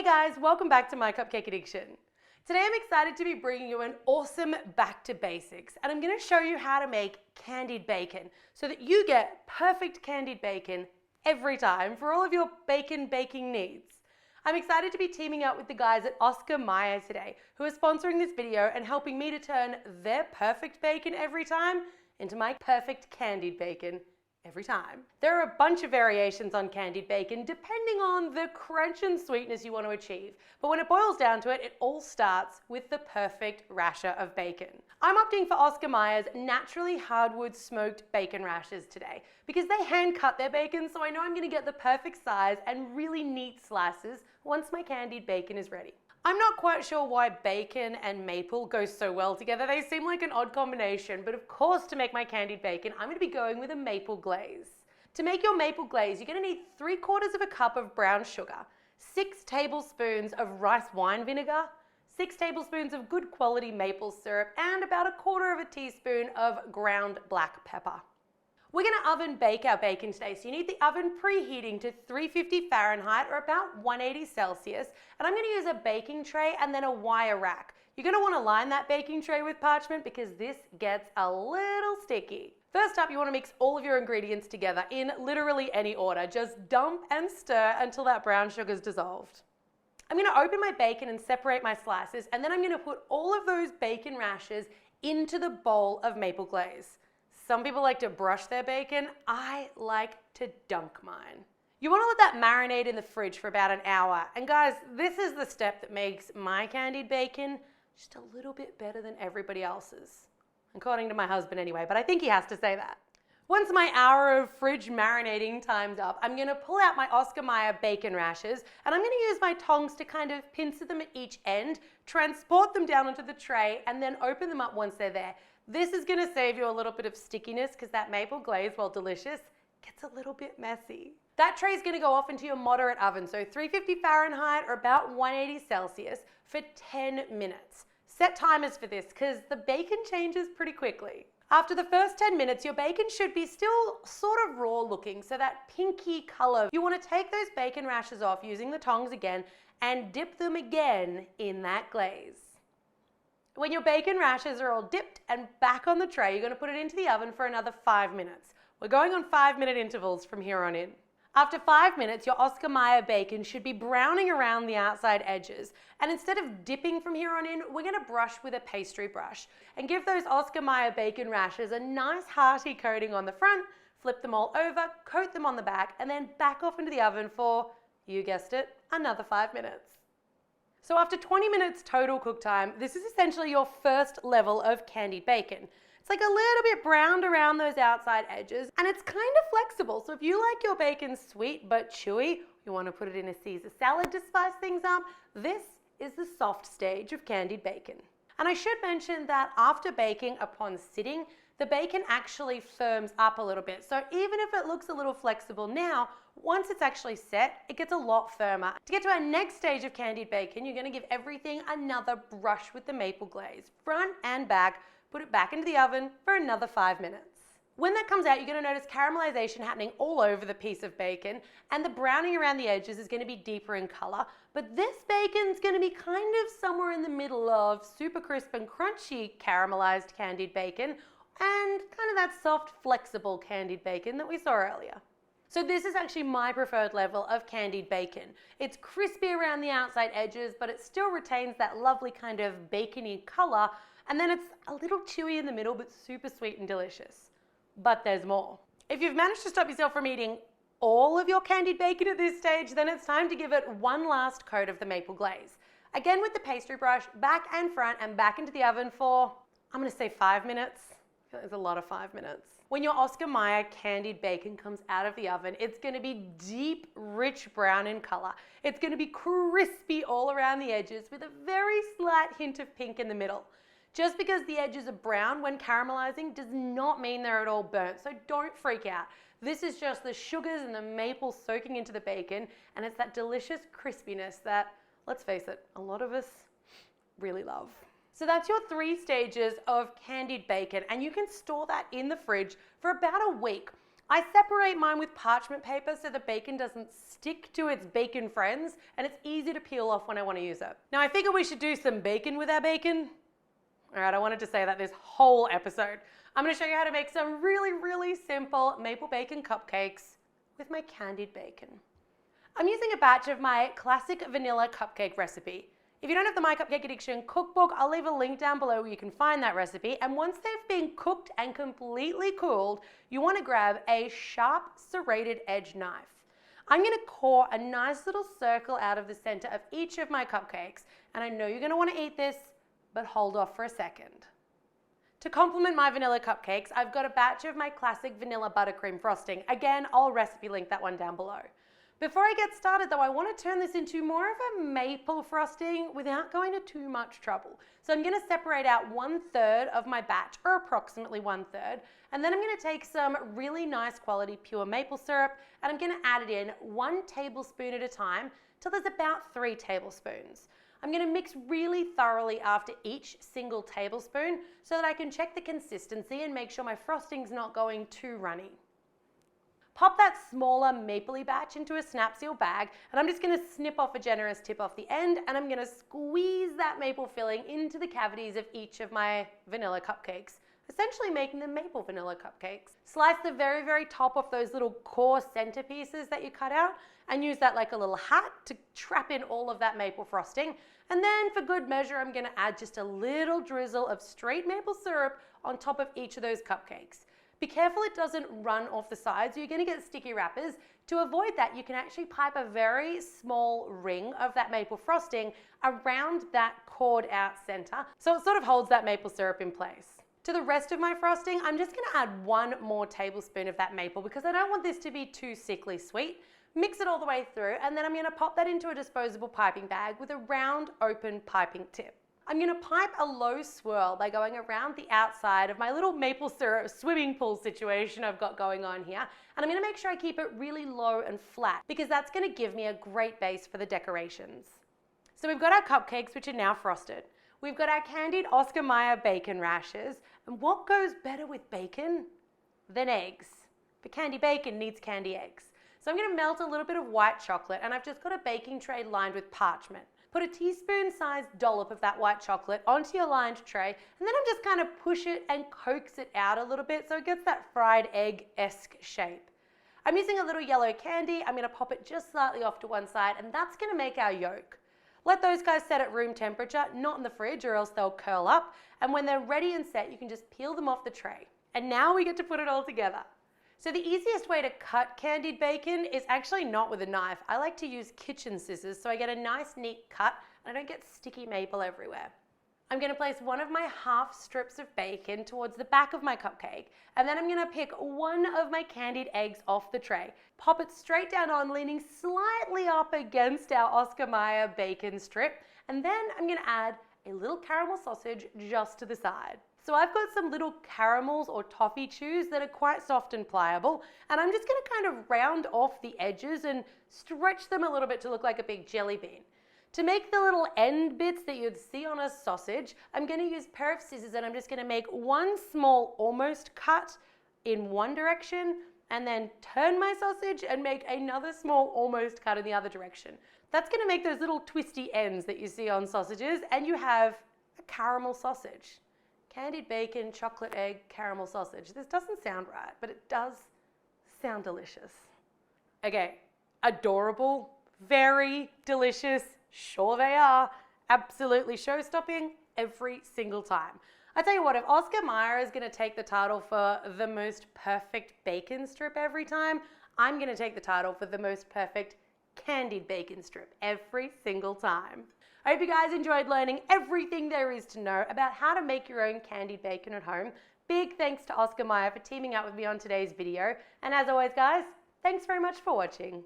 Hey guys, welcome back to My Cupcake Addiction. Today I'm excited to be bringing you an awesome back to basics, and I'm going to show you how to make candied bacon so that you get perfect candied bacon every time for all of your bacon baking needs. I'm excited to be teaming up with the guys at Oscar Mayer today, who are sponsoring this video and helping me to turn their perfect bacon every time into my perfect candied bacon every time. There are a bunch of variations on candied bacon depending on the crunch and sweetness you want to achieve, but when it boils down to it, it all starts with the perfect rasher of bacon. I'm opting for Oscar Mayer's naturally hardwood smoked bacon rashers today because they hand cut their bacon, so I know I'm going to get the perfect size and really neat slices once my candied bacon is ready. I'm not quite sure why bacon and maple go so well together. They seem like an odd combination, but of course to make my candied bacon, I'm going to be going with a maple glaze. To make your maple glaze, you're going to need 3/4 of a cup of brown sugar, 6 tablespoons of rice wine vinegar, 6 tablespoons of good quality maple syrup, and about 1/4 teaspoon of ground black pepper. We're going to oven bake our bacon today, so you need the oven preheating to 350 Fahrenheit or about 180 Celsius, and I'm going to use a baking tray and then a wire rack. You're going to want to line that baking tray with parchment because this gets a little sticky. First up, you want to mix all of your ingredients together in literally any order. Just dump and stir until that brown sugar is dissolved. I'm going to open my bacon and separate my slices, and then I'm going to put all of those bacon rashers into the bowl of maple glaze. Some people like to brush their bacon. I like to dunk mine. You want to let that marinate in the fridge for about an hour. And guys, this is the step that makes my candied bacon just a little bit better than everybody else's. According to my husband anyway, but I think he has to say that. Once my hour of fridge marinating time's up, I'm going to pull out my Oscar Mayer bacon rashers, and I'm going to use my tongs to kind of pincer them at each end, transport them down onto the tray, and then open them up once they're there. This is going to save you a little bit of stickiness because that maple glaze, while delicious, gets a little bit messy. That tray is going to go off into your moderate oven, so 350 Fahrenheit or about 180 Celsius for 10 minutes. Set timers for this because the bacon changes pretty quickly. After the first 10 minutes, your bacon should be still sort of raw looking, so that pinky color. You want to take those bacon rashers off using the tongs again and dip them again in that glaze. When your bacon rashers are all dipped and back on the tray, you're going to put it into the oven for another 5 minutes. We're going on 5-minute intervals from here on in. After 5 minutes, your Oscar Mayer bacon should be browning around the outside edges. And instead of dipping from here on in, we're going to brush with a pastry brush and give those Oscar Mayer bacon rashers a nice hearty coating on the front, flip them all over, coat them on the back, and then back off into the oven for, you guessed it, another 5 minutes. So after 20 minutes total cook time, this is essentially your first level of candied bacon. It's like a little bit browned around those outside edges, and it's kind of flexible. So if you like your bacon sweet but chewy, you want to put it in a Caesar salad to spice things up, this is the soft stage of candied bacon. And I should mention that after baking, upon sitting, the bacon actually firms up a little bit. So even if it looks a little flexible now, once it's actually set, it gets a lot firmer. To get to our next stage of candied bacon, you're going to give everything another brush with the maple glaze, front and back, put it back into the oven for another 5 minutes. When that comes out, you're going to notice caramelization happening all over the piece of bacon, and the browning around the edges is going to be deeper in color, but this bacon's going to be kind of somewhere in the middle of super crisp and crunchy caramelized candied bacon and kind of that soft, flexible candied bacon that we saw earlier. So this is actually my preferred level of candied bacon. It's crispy around the outside edges, but it still retains that lovely kind of bacony color, and then it's a little chewy in the middle, but super sweet and delicious. But there's more. If you've managed to stop yourself from eating all of your candied bacon at this stage, then it's time to give it one last coat of the maple glaze. Again with the pastry brush, back and front and back into the oven for, I'm going to say 5 minutes. I feel like there's a lot of 5 minutes. When your Oscar Mayer candied bacon comes out of the oven, it's going to be deep, rich brown in color. It's going to be crispy all around the edges with a very slight hint of pink in the middle. Just because the edges are brown when caramelizing does not mean they're at all burnt, so don't freak out. This is just the sugars and the maple soaking into the bacon, and it's that delicious crispiness that, let's face it, a lot of us really love. So that's your 3 stages of candied bacon, and you can store that in the fridge for about a week. I separate mine with parchment paper so the bacon doesn't stick to its bacon friends and it's easy to peel off when I want to use it. Now I figure we should do some bacon with our bacon. All right, I wanted to say that this whole episode. I'm going to show you how to make some really, really simple maple bacon cupcakes with my candied bacon. I'm using a batch of my classic vanilla cupcake recipe. If you don't have the My Cupcake Addiction cookbook, I'll leave a link down below where you can find that recipe. And once they've been cooked and completely cooled, you want to grab a sharp serrated edge knife. I'm going to core a nice little circle out of the center of each of my cupcakes. And I know you're going to want to eat this, but hold off for a second. To complement my vanilla cupcakes, I've got a batch of my classic vanilla buttercream frosting. Again, I'll recipe link that one down below. Before I get started though, I want to turn this into more of a maple frosting without going to too much trouble. So I'm going to separate out 1/3 of my batch, or approximately 1/3, and then I'm going to take some really nice quality pure maple syrup and I'm going to add it in 1 tablespoon at a time till there's about 3 tablespoons. I'm going to mix really thoroughly after each single tablespoon so that I can check the consistency and make sure my frosting's not going too runny. Pop that smaller mapley batch into a snap seal bag and I'm just going to snip off a generous tip off the end and I'm going to squeeze that maple filling into the cavities of each of my vanilla cupcakes, essentially making them maple vanilla cupcakes. Slice the very, very top off those little core centerpieces that you cut out and use that like a little hat to trap in all of that maple frosting. And then for good measure, I'm going to add just a little drizzle of straight maple syrup on top of each of those cupcakes. Be careful it doesn't run off the sides, or you're going to get sticky wrappers. To avoid that, you can actually pipe a very small ring of that maple frosting around that cored out center, so it sort of holds that maple syrup in place. To the rest of my frosting, I'm just going to add 1 more tablespoon of that maple because I don't want this to be too sickly sweet. Mix it all the way through, and then I'm going to pop that into a disposable piping bag with a round open piping tip. I'm going to pipe a low swirl by going around the outside of my little maple syrup swimming pool situation I've got going on here. And I'm going to make sure I keep it really low and flat because that's going to give me a great base for the decorations. So we've got our cupcakes, which are now frosted. We've got our candied Oscar Mayer bacon rashers. And what goes better with bacon than eggs? But candy bacon needs candy eggs. So I'm going to melt a little bit of white chocolate and I've just got a baking tray lined with parchment. Put a teaspoon-sized dollop of that white chocolate onto your lined tray, and then I'm just kind of push it and coax it out a little bit so it gets that fried egg-esque shape. I'm using a little yellow candy. I'm going to pop it just slightly off to one side, and that's going to make our yolk. Let those guys set at room temperature, not in the fridge or else they'll curl up, and when they're ready and set, you can just peel them off the tray. And now we get to put it all together. So the easiest way to cut candied bacon is actually not with a knife. I like to use kitchen scissors so I get a nice neat cut and I don't get sticky maple everywhere. I'm going to place one of my half strips of bacon towards the back of my cupcake, and then I'm going to pick one of my candied eggs off the tray, pop it straight down on, leaning slightly up against our Oscar Mayer bacon strip, and then I'm going to add a little caramel sausage just to the side. So I've got some little caramels or toffee chews that are quite soft and pliable, and I'm just going to kind of round off the edges and stretch them a little bit to look like a big jelly bean. To make the little end bits that you'd see on a sausage, I'm going to use a pair of scissors and I'm just going to make one small almost cut in one direction and then turn my sausage and make another small almost cut in the other direction. That's going to make those little twisty ends that you see on sausages, and you have a caramel sausage. Candied bacon, chocolate egg, caramel sausage. This doesn't sound right, but it does sound delicious. Okay, adorable, very delicious, sure they are, absolutely show-stopping every single time. I tell you what, if Oscar Mayer is going to take the title for the most perfect bacon strip every time, I'm going to take the title for the most perfect candied bacon strip every single time. I hope you guys enjoyed learning everything there is to know about how to make your own candied bacon at home. Big thanks to Oscar Mayer for teaming up with me on today's video. And as always, guys, thanks very much for watching.